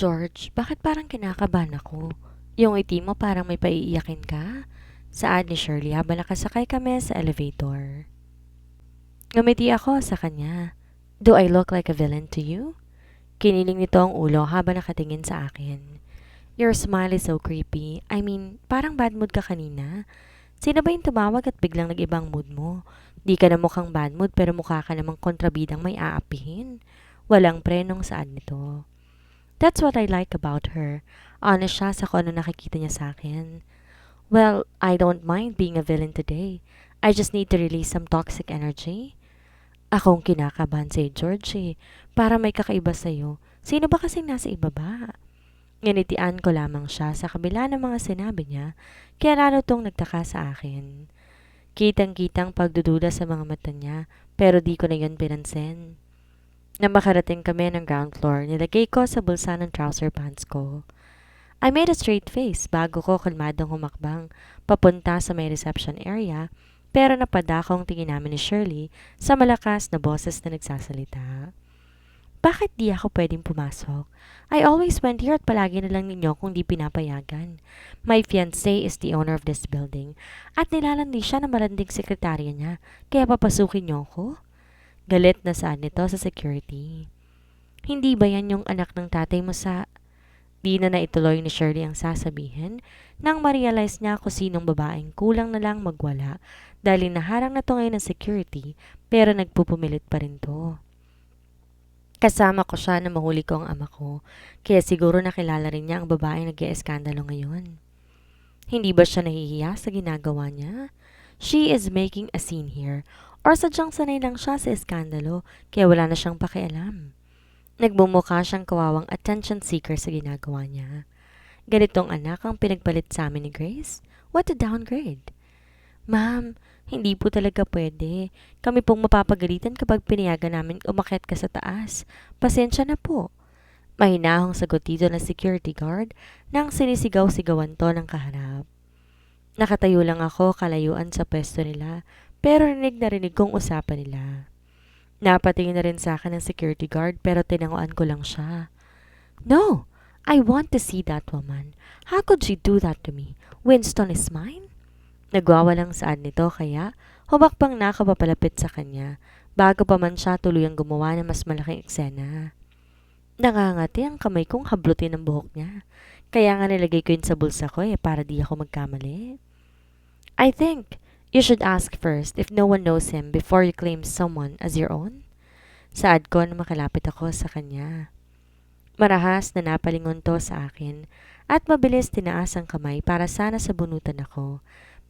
George, bakit parang kinakabahan ako? Yung ngiti mo parang may paiiyakin ka? Saad ni Shirley habang nakasakay kami sa elevator. Ngumiti ako sa kanya. Do I look like a villain to you? Kiniling nito ang ulo habang nakatingin sa akin. Your smile is so creepy. I mean, parang bad mood ka kanina. Sino ba yung tumawag at biglang nag-ibang mood mo? Di ka na mukhang bad mood pero mukha ka namang kontrabidang may aapihin. Walang prenong saad nito. That's what I like about her. Honest siya sa kung ano nakikita niya sa akin. Well, I don't mind being a villain today. I just need to release some toxic energy. Akong kinakabahan si George eh. Para may kakaiba sa'yo. Sino ba kasing nasa ibaba? Nginitian ko lamang siya sa kabila ng mga sinabi niya, kaya lalo tong nagtaka sa akin. Kitang-kitang pagdududa sa mga mata niya, pero di ko na yun pinansin. Nang makarating kami ng ground floor, nilagay ko sa bulsa ng trouser pants ko. I made a straight face bago ko kalmadong humakbang papunta sa may reception area, pero napadakong tingin namin ni Shirley sa malakas na boses na nagsasalita. Bakit di ako pwedeng pumasok? I always went here at palagi na lang ninyo kung di pinapayagan. My fiancé is the owner of this building at nilalandi siya ng malanding sekretarya niya, kaya papasukin niyo ako? Galit na saan nito sa security. Hindi ba yan yung anak ng tatay mo sa... Di na naituloy ni Shirley ang sasabihin nang ma-realize niya kung sinong babaeng kulang na lang magwala dahil naharang na to ngayon ng security pero nagpupumilit pa rin to. Kasama ko siya na mahuli ko ang ama ko kaya siguro nakilala rin niya ang babaeng nag-ieskandalo ngayon. Hindi ba siya nahihiya sa ginagawa niya? She is making a scene here or sadyang sanay lang siya sa eskandalo kaya wala na siyang pakialam. Nagbumukha siyang kawawang attention seeker sa ginagawa niya. Ganitong anak ang pinagpalit sa amin ni Grace? What a downgrade. Ma'am, hindi po talaga pwede. Kami pong mapapagalitan kapag pinayagan namin umakyat ka sa taas. Pasensya na po. Mahinahong sagot dito ng security guard nang sinisigaw-sigawan to ng kaharap. Nakatayo lang ako kalayuan sa pwesto nila pero rinig kong usapan nila. Napatingin na rin sa akin ng security guard pero tinanguan ko lang siya. No, I want to see that woman. How could she do that to me? Winston is mine? Nagwawalang saan nito kaya humakbang na ako papalapit sa kanya bago pa man siya tuluyang gumawa ng mas malaking eksena. Nangangati ang kamay kong hablutin ang buhok niya. Kaya nga nilagay ko yun sa bulsa ko para di ako magkamali. I think you should ask first if no one knows him before you claim someone as your own. Saad ko na makalapit ako sa kanya. Marahas na napalingon to sa akin at mabilis tinaas ang kamay para sana sabunutan ako.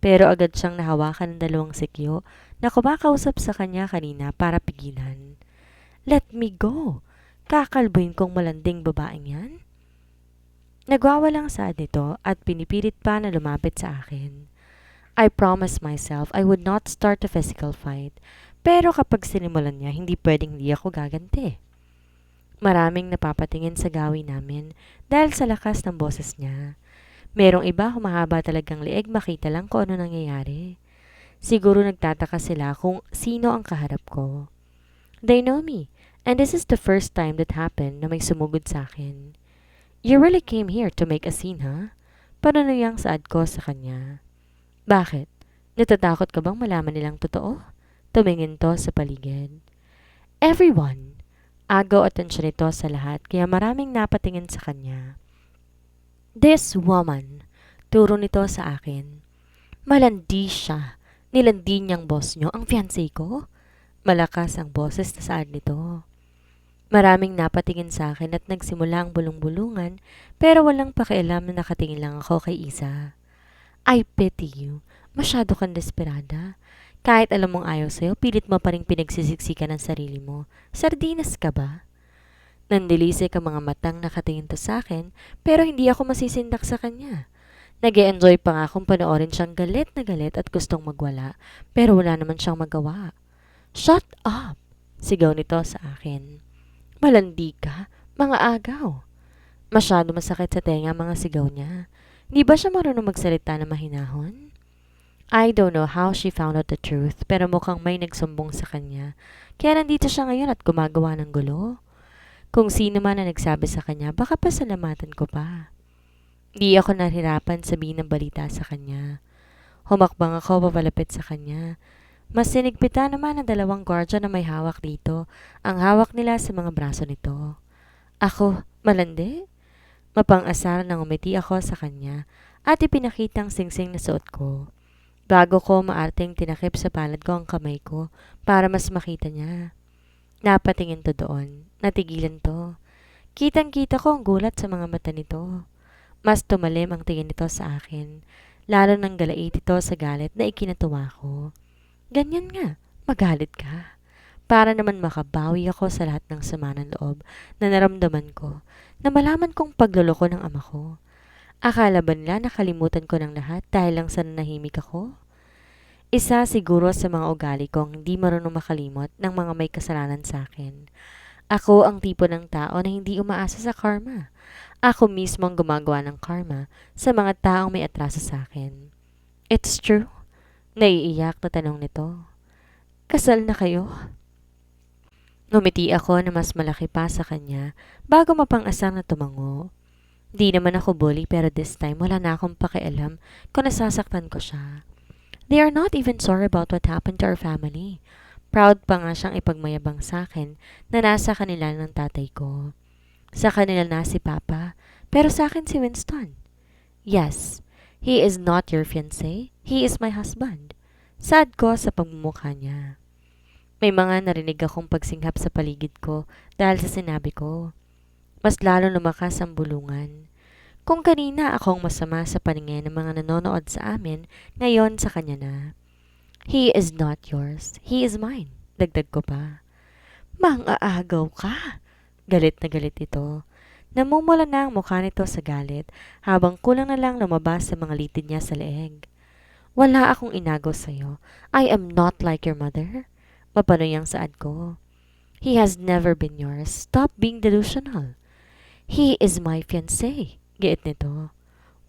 Pero agad siyang nahawakan ng dalawang sikyo na kumakausap sa kanya kanina para pigilan. Let me go! Kakalbuin kong malanding babaeng yan? Nagwawalang saad nito at pinipilit pa na lumapit sa akin. I promised myself I would not start a physical fight, pero kapag sinimulan niya, hindi pwedeng hindi ako gaganti. Maraming napapatingin sa gawin namin dahil sa lakas ng boses niya. Merong iba humahaba talagang leeg makita lang kung ano nangyayari. Siguro nagtataka sila kung sino ang kaharap ko. They know me, and this is the first time that happened na may sumugod sa akin. You really came here to make a scene, huh? Panunuyang saad ko sa kanya. Bakit? Natatakot ka bang malaman nilang totoo? Tumingin to sa paligid. Everyone! Agaw atensyon nito sa lahat kaya maraming napatingin sa kanya. This woman! Turo nito sa akin. Malandi siya. Nilandi niyang boss niyo ang fiancé ko? Malakas ang boses na saad nito. Maraming napatingin sa akin at nagsimula ang bulong-bulungan pero walang pakialam na nakatingin lang ako kay Isa. I pity you. Masyado kang desperada. Kahit alam mong ayaw sa'yo, pilit mo pa rin pinagsisiksikan ng sarili mo. Sardinas ka ba? Nandilisik ang mga matang nakatingin to sa akin, pero hindi ako masisindak sa kanya. Nag-e-enjoy pa nga akong panoorin siyang galit na galit at gustong magwala, pero wala naman siyang magawa. Shut up! Sigaw nito sa akin. Malandi ka? Mga agaw. Masyado masakit sa tenga mga sigaw niya. Di ba siya marunong magsalita na mahinahon? I don't know how she found out the truth pero mukhang may nagsumbong sa kanya. Kaya nandito siya ngayon at gumagawa ng gulo. Kung sino man na nagsabi sa kanya, baka pasalamatan ko pa. Di ako nahirapan sabihin ng balita sa kanya. Humakbang ako papalapit sa kanya. Mas sinigpitan naman ang dalawang gwardiya na may hawak dito. Ang hawak nila sa mga braso nito. Ako, malandi? Mapang-asar nang umiti ako sa kanya at ipinakitang singsing na suot ko. Bago ko maarteng tinakip sa palad ko ang kamay ko para mas makita niya. Napatingin to doon. Natigilan to. Kitang-kita ko ang gulat sa mga mata nito. Mas tumalim ang tingin nito sa akin. Lalo nang galait ito sa galit na ikinatuwa ko. Ganyan nga, magalit ka. Para naman makabawi ako sa lahat ng sama ng loob na naramdaman ko na malaman kong pagluloko ng ama ko. Akala ba nila nakalimutan ko ng lahat dahil lang sa nanahimik ako? Isa siguro sa mga ugali kong hindi marunong makalimot ng mga may kasalanan sa akin. Ako ang tipo ng tao na hindi umaasa sa karma. Ako mismo ang gumagawa ng karma sa mga taong may atraso sa akin. It's true. Naiiyak na tanong nito. Kasal na kayo? Ngumiti ako na mas malaki pa sa kanya bago mapang-asar na tumango. Di naman ako bully pero this time wala na akong pakialam kung nasasaktan ko siya. They are not even sorry about what happened to our family. Proud pa nga siyang ipagmayabang sa akin na nasa kanila ng tatay ko. Sa kanila na si Papa, pero sa akin si Winston. Yes, he is not your fiancé. He is my husband. Sad ko sa pagmumukha niya. May mga narinig akong pagsinghap sa paligid ko dahil sa sinabi ko. Mas lalo lumakas ang bulungan. Kung kanina akong masama sa paningin ng mga nanonood sa amin, ngayon sa kanya na. He is not yours. He is mine. Dagdag ko pa. Mang-aagaw ka. Galit na galit ito. Namumula na ang mukha nito sa galit habang kulang na lang lumabas sa mga litid niya sa leeg. Wala akong inagaw sa'yo. I am not like your mother. Mapanoy ang saad ko. He has never been yours. Stop being delusional. He is my fiancé. Giit nito.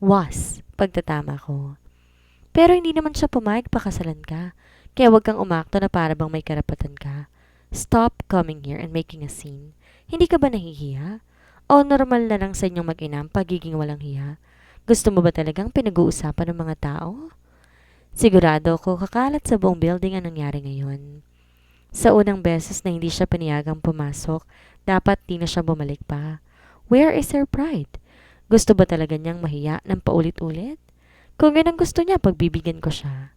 Was. Pagtatama ko. Pero hindi naman siya pumayag pakasalan ka. Kaya wag kang umakto na para bang may karapatan ka. Stop coming here and making a scene. Hindi ka ba nahihiya? O normal na lang sa inyong mag-ina ang pagiging walang hiya? Gusto mo ba talagang pinag-uusapan ng mga tao? Sigurado ko kakalat sa buong building ang nangyari ngayon. Sa unang beses na hindi siya paniyagang pumasok, dapat di na siya bumalik pa. Where is her pride? Gusto ba talaga niyang mahiya ng paulit-ulit? Kung yun ang gusto niya, pagbibigyan ko siya.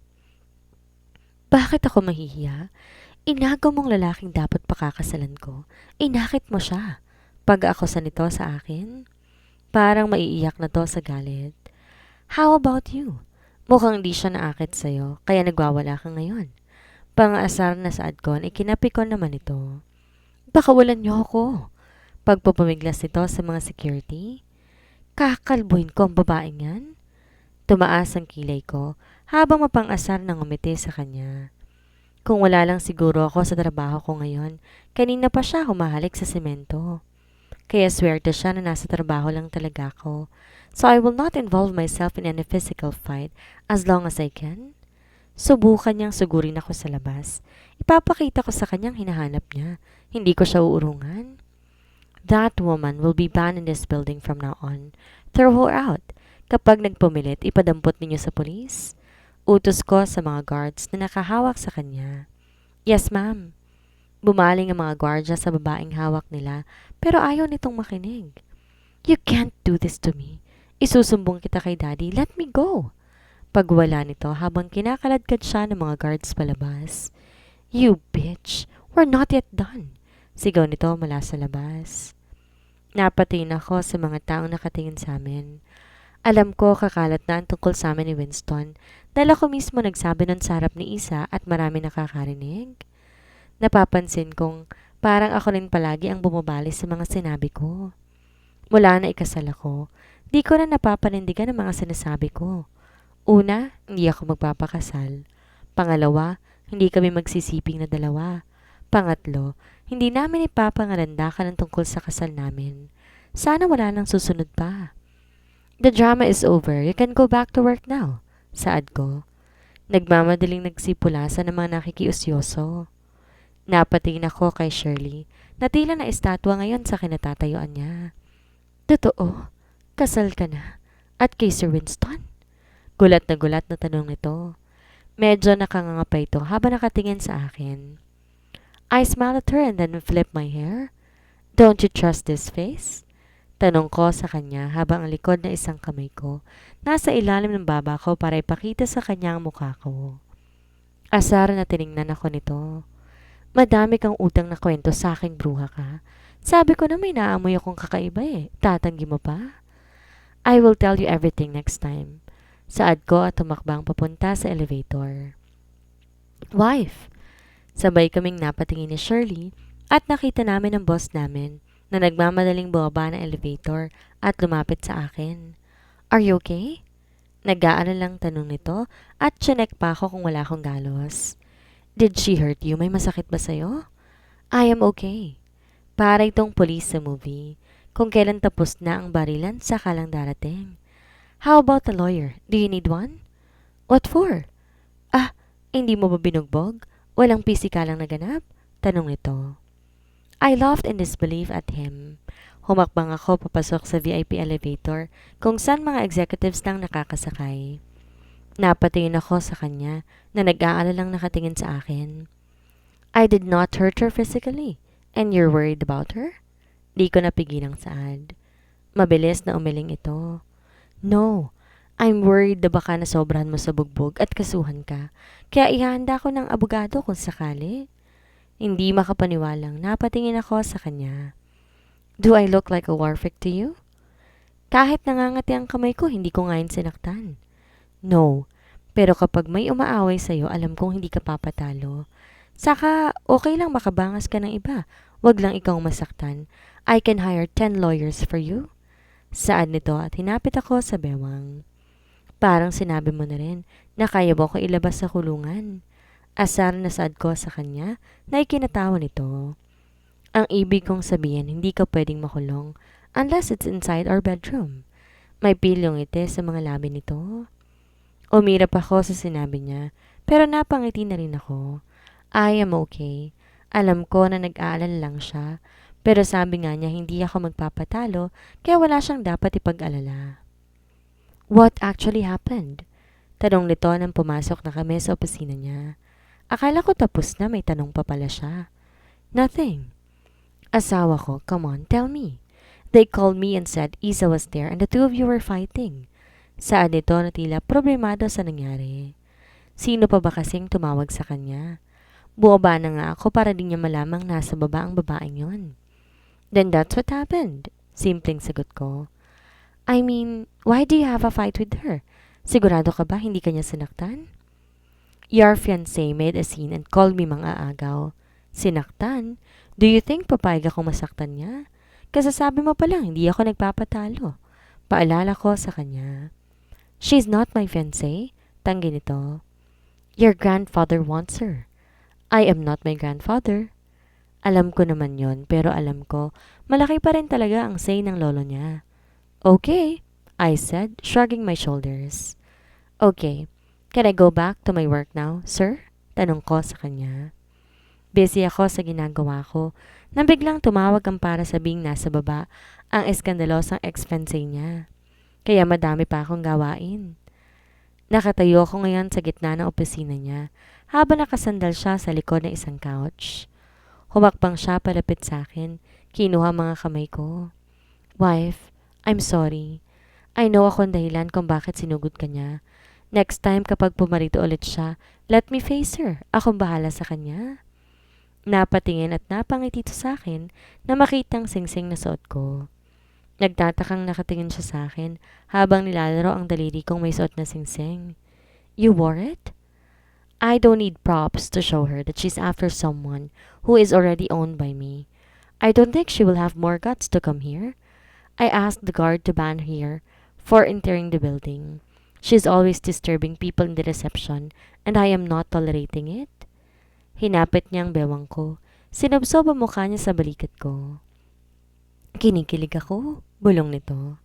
Bakit ako mahihiya? Inagaw mong lalaking dapat pakakasalan ko. Inakit mo siya. Pag-ako sa nito sa akin? Parang maiiyak na to sa galit. How about you? Mukhang di siya naakit sa'yo, kaya nagwawala ka ngayon. Pang-aasar na saad ko, ikinapi ko naman ito. Baka walan niyo ako. Pagpapamiglas nito sa mga security. Kakalbuhin ko ang babaeng yan? Tumaas ang kilay ko habang mapang-asar ng umiti sa kanya. Kung wala lang siguro ako sa trabaho ko ngayon, kanina pa siya humahalik sa semento. Kaya swerte siya na nasa trabaho lang talaga ako. So I will not involve myself in any physical fight as long as I can. Subukan niyang sugurin ako sa labas. Ipapakita ko sa kanyang hinahanap niya. Hindi ko siya uurungan. That woman will be banned in this building from now on. Throw her out. Kapag nagpumilit, ipadampot ninyo sa polis. Utos ko sa mga guards na nakahawak sa kanya. Yes, ma'am. Bumaling ang mga gwardya sa babaeng hawak nila pero ayaw nitong makinig. You can't do this to me. Isusumbong kita kay daddy. Let me go. Pagwala nito habang kinakaladkad siya ng mga guards palabas. You bitch. We're not yet done. Sigaw nito mula sa labas. Napatingin ako sa mga taong nakatingin sa amin. Alam ko kakalat na ang tungkol sa amin ni Winston dahil ako mismo nagsabi nun sa harap ni Isa at marami nakakarinig. Napapansin kong parang ako rin palagi ang bumabali sa mga sinabi ko. Mula na ikasal ako, di ko na napapanindigan ang mga sinasabi ko. Una, hindi ako magpapakasal. Pangalawa, Hindi kami magsisiping na dalawa. Pangatlo, hindi namin ipapangalandakan ang tungkol sa kasal namin. Sana wala nang susunod pa. The drama is over. You can go back to work now, saad ko. Nagmamadaling nagsipulasa ng mga nakikiusyoso. Napatingin ako kay Shirley na tila na estatwa ngayon sa kinatatayuan niya. Totoo? Kasal ka na? At kay Sir Winston? Gulat na tanong nito. Medyo nakanganga pa ito habang nakatingin sa akin. I smiled at her and then flipped my hair. Don't you trust this face? Tanong ko sa kanya habang ang likod na isang kamay ko nasa ilalim ng baba ko para ipakita sa kanya ang mukha ko. Asar na tiningnan ako nito. Madami kang utang na kwento sa aking bruha ka. Sabi ko na may naamoy akong kakaiba eh. Tatanggi mo pa? I will tell you everything next time. Saad ko at tumakbang papunta sa elevator. Wife! Sabay kaming napatingin ni Shirley at nakita namin ang boss namin na nagmamadaling bumaba ng elevator at lumapit sa akin. Are you okay? Nag-aalalang tanong nito at chinek pa ako kung wala akong galos. Did she hurt you? May masakit ba sa'yo? I am okay. Para itong police sa movie. Kung kailan tapos na ang barilan, saka lang darating. How about a lawyer? Do you need one? What for? Ah, hindi mo ba binugbog? Walang pisikalang naganap? Tanong nito. I laughed in disbelief at him. Humakbang ako papasok sa VIP elevator kung saan mga executives lang nakakasakay. Napatingin ako sa kanya na nag-aalalang nakatingin sa akin. I did not hurt her physically, and you're worried about her? Di ko napigilang saad. Mabilis na umiling ito. No, I'm worried na baka nasobrahan mo sa bugbog at kasuhan ka, kaya ihanda ko ng abogado kung sakali. Hindi makapaniwalang napatingin ako sa kanya. Do I look like a war freak to you? Kahit nangangati ang kamay ko, hindi ko ngayon sinaktan. No, pero kapag may umaaway sa'yo, alam kong hindi ka papatalo. Saka, okay lang makabangas ka ng iba. Wag lang ikaw masaktan. I can hire 10 lawyers for you. Saad nito at hinapit ako sa bewang. Parang sinabi mo na rin na kaya mo ko ilabas sa kulungan. Asar na saad ko sa kanya na ikinatawa nito. Ang ibig kong sabihin, hindi ka pwedeng makulong unless it's inside our bedroom. May pilyong ite sa mga labi nito. Umirap ako sa sinabi niya, pero napangiti na rin ako. I am okay. Alam ko na nag-aalala lang siya, pero sabi nga niya hindi ako magpapatalo, kaya wala siyang dapat ipag-alala. What actually happened? Tanong nito nang pumasok na kami sa opisina niya. Akala ko tapos na, may tanong pa pala siya. Nothing. Asawa ko, come on, tell me. They called me and said Isa was there and the two of you were fighting. Saad nito na tila problemado sa nangyari. Sino pa ba kasing tumawag sa kanya? Buwaba na nga ako para di niya malamang nasa baba ang babaeng yon. Then that's what happened. Simpleng sagot ko. I mean, why do you have a fight with her? Sigurado ka ba hindi kanya sinaktan? Your fiancé made a scene and called me mga agaw. Sinaktan? Do you think papayag akong masaktan niya? Kasasabi mo pa lang, hindi ako nagpapatalo. Paalala ko sa kanya. She's not my fiancé. Tanggi nito. Your grandfather wants her. I am not my grandfather. Alam ko naman yon, pero alam ko, malaki pa rin talaga ang say ng lolo niya. Okay, I said, shrugging my shoulders. Okay, can I go back to my work now, sir? Tanong ko sa kanya. Busy ako sa ginagawa ko, nang biglang tumawag ang para sabing nasa baba ang eskandalosang ex-fiancé niya. Kaya madami pa akong gawain. Nakatayo ako ngayon sa gitna ng opisina niya habang nakasandal siya sa likod ng isang couch. Humakbang siya palapit sa akin, kinuha mga kamay ko. Wife, I'm sorry. I know ako ang dahilan kung bakit sinugod ka niya. Next time kapag pumarito ulit siya, let me face her. Akong bahala sa kanya. Napatingin at napangiti sa akin na makitang singsing na suot ko. Nagtatakang nakatingin siya sa akin habang nilalaro ang daliri kong may suot na singsing. You wore it? I don't need props to show her that she's after someone who is already owned by me. I don't think she will have more guts to come here. I asked the guard to ban her for entering the building. She's always disturbing people in the reception, and I am not tolerating it. Hinapit niya ang bewang ko. Sinubsob ang mukha niya sa balikat ko. Kinikilig ako, bulong nito.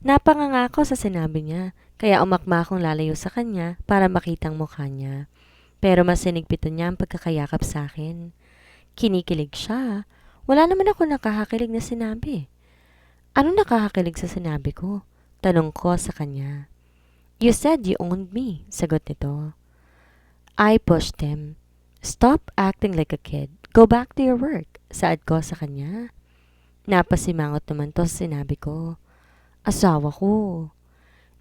Napanganga ako sa sinabi niya, kaya umakma akong lalayo sa kanya para makitang mukha niya. Pero mas sinigpitan niya ang pagkakayakap sa akin. Kinikilig siya. Wala naman ako nakakakilig na sinabi. Ano nakakakilig sa sinabi ko? Tanong ko sa kanya. You said you owned me, sagot nito. I pushed him. Stop acting like a kid. Go back to your work, saad ko sa kanya. Napasimangot naman to sa sinabi ko. Asawa ko.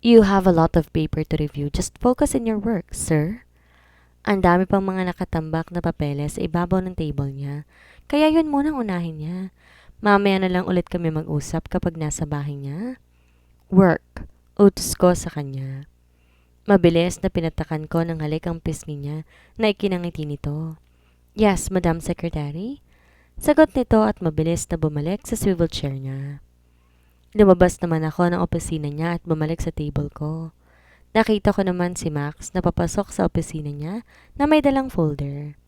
You have a lot of paper to review. Just focus in your work, sir. Ang dami pang mga nakatambak na papeles sa ibabaw ng table niya. Kaya yun munang unahin niya. Mamaya na lang ulit kami mag-usap kapag nasa bahay niya. Work. Utos ko sa kanya. Mabilis na pinatakan ko ng halik ang pisngi niya na ikinangiti nito. Yes, Madam Secretary. Sagot nito at mabilis na bumalik sa swivel chair niya. Lumabas naman ako ng opisina niya at bumalik sa table ko. Nakita ko naman si Max na papasok sa opisina niya na may dalang folder.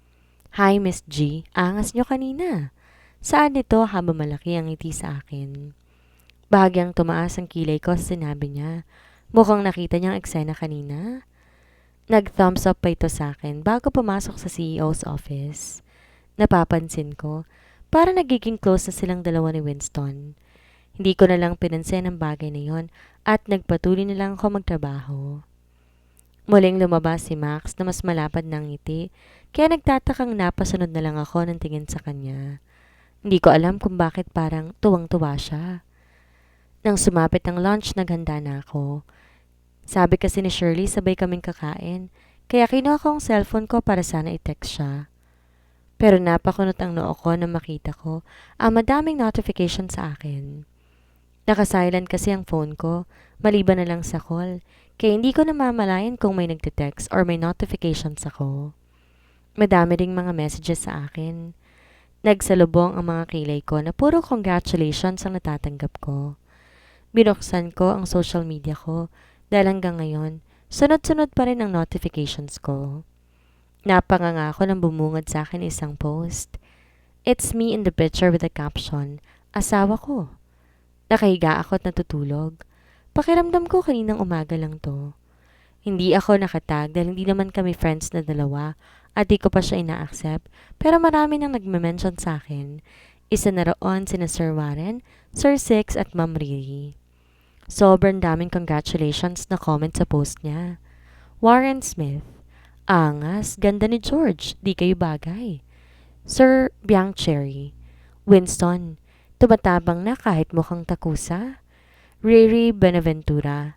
Hi, Miss G. Angas niyo kanina. Saan nito habang malaki ang ngiti sa akin? Bahagyang tumaas ang kilay ko sa sinabi niya. Mukhang nakita niyang eksena kanina. Nag-thumbs up pa ito sa akin bago pumasok sa CEO's office. Napapansin ko, para nagiging close na silang dalawa ni Winston. Hindi ko na lang pinansin ang bagay na yon at nagpatuloy na lang ako magtrabaho. Muling lumabas si Max na mas malapad ng ngiti, kaya nagtatakang napasunod na lang ako ng tingin sa kanya. Hindi ko alam kung bakit parang tuwang-tuwa siya. Nang sumapit ang lunch, naghanda na ako. Sabi kasi ni Shirley sabay kaming kakain, kaya kinuha ko ang cellphone ko para sana i-text siya. Pero napakunot ang noo ko nang makita ko ang madaming notification sa akin. Naka-silent kasi ang phone ko, maliban na lang sa call, kaya hindi ko namamalayan kung may nagte-text or may notifications ako. Madami ding mga messages sa akin. Nagsalubong ang mga kilay ko na puro congratulations ang natatanggap ko. Binuksan ko ang social media ko dahil hanggang ngayon, sunod-sunod pa rin ang notifications ko. Napanganga ako nang bumungad sa akin isang post. It's me in the picture with a caption, asawa ko. Nakahiga ako at natutulog. Pakiramdam ko kaninang umaga lang to. Hindi ako nakatag dahil hindi naman kami friends na dalawa at di ko pa siya ina-accept pero marami nang nagme-mention sa akin. Isa na roon sina Sir Warren, Sir Six at Ma'am Riri. Sobrang daming congratulations na comment sa post niya. Warren Smith, angas, ganda ni George, di kayo bagay. Sir Biang Cherry, Winston, tumatabang na kahit mukhang takusa. Riri Benaventura,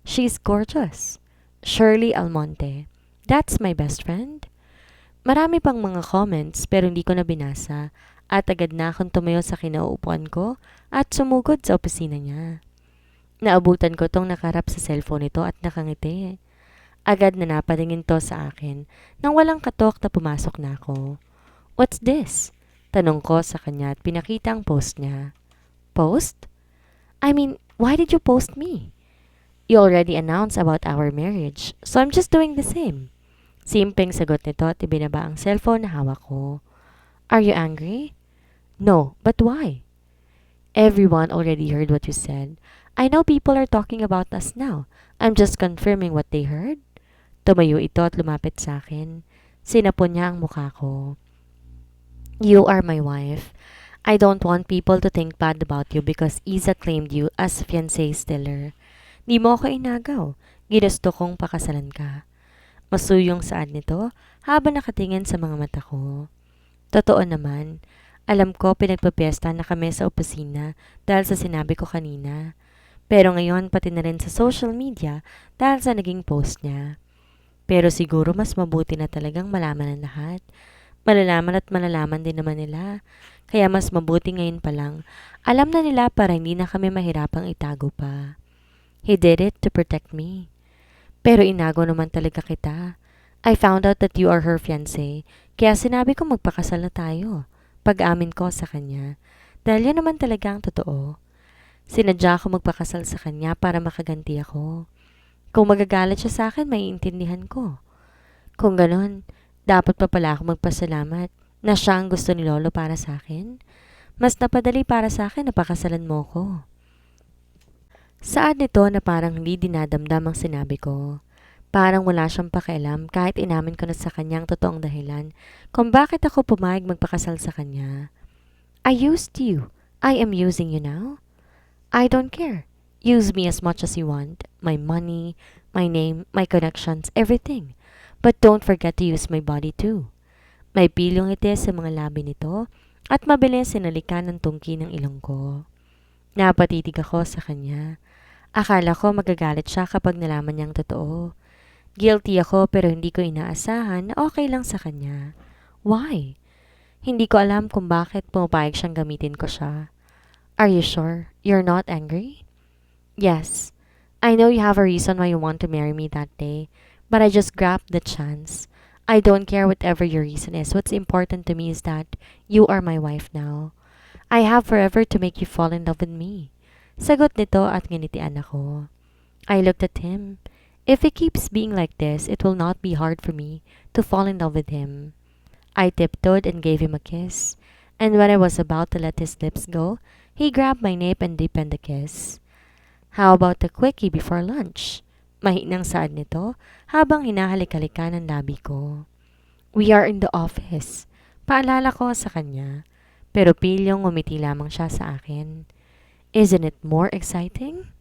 she's gorgeous. Shirley Almonte, that's my best friend. Marami pang mga comments pero hindi ko na binasa at agad na akong tumayo sa kinauupuan ko at sumugod sa opisina niya. Naabutan ko tong nakarap sa cellphone nito at nakangiti. Agad na napatingin to sa akin nang walang katok na pumasok na ako. What's this? Tanong ko sa kanya at pinakita ang post niya. Post? I mean, why did you post me? You already announced about our marriage, so I'm just doing the same. Simpleng sagot nito at ibinaba ang cellphone na hawak ko. Are you angry? No, but why? Everyone already heard what you said. I know people are talking about us now. I'm just confirming what they heard. Tumayo ito at lumapit sa akin. Sinapon niya ang mukha ko. You are my wife. I don't want people to think bad about you because Isa claimed you as fiancé stiller. Di mo ako inagaw. Ginusto kong pakasalan ka. Masuyong saad nito habang nakatingin sa mga mata ko. Totoo naman. Alam ko pinagpapiesta na kami sa opisina dahil sa sinabi ko kanina. Pero ngayon pati na rin sa social media dahil sa naging post niya. Pero siguro mas mabuti na talagang malaman ng lahat. Malalaman at malalaman din naman nila. Kaya mas mabuti ngayon pa lang. Alam na nila para hindi na kami mahirapang itago pa. He did it to protect me. Pero inago naman talaga kita. I found out that you are her fiancé. Kaya sinabi ko magpakasal na tayo. Pag-amin ko sa kanya. Dahil yun naman talaga ang totoo. Sinadya ko magpakasal sa kanya para makaganti ako. Kung magagalit siya sa akin, maiintindihan ko. Kung ganon, Dapat pa pala ako magpasalamat na siya ang gusto ni Lolo para sa akin. Mas napadali para sa akin na pakasalan mo ko. Saan nito na parang hindi dinadamdam ang sinabi ko? Parang wala siyang pakialam kahit inamin ko na sa kanyang totoong dahilan kung bakit ako pumayag magpakasal sa kanya. I used you. I am using you now. I don't care. Use me as much as you want. My money, my name, my connections, everything. But don't forget to use my body too. May pilong itis sa mga labi nito at mabilis sinalikan ng tungki ng ilong ko. Napatitig ako sa kanya. Akala ko magagalit siya kapag nalaman niyang totoo. Guilty ako pero hindi ko inaasahan na okay lang sa kanya. Why? Hindi ko alam kung bakit pumapayag siyang gamitin ko siya. Are you sure you're not angry? Yes. I know you have a reason why you want to marry me that day, but I just grabbed the chance. I don't care whatever your reason is. What's important to me is that you are my wife now. I have forever to make you fall in love with me. Sagot nito at nginitian ako. I looked at him. If he keeps being like this, it will not be hard for me to fall in love with him. I tiptoed and gave him a kiss, and when I was about to let his lips go, he grabbed my nape and deepened the kiss. How about a quickie before lunch? Mahinang saad nito habang hinahalik-halikan ang labi ko. We are in the office. Paalala ko sa kanya, pero pilyong ngumiti lamang siya sa akin. Isn't it more exciting?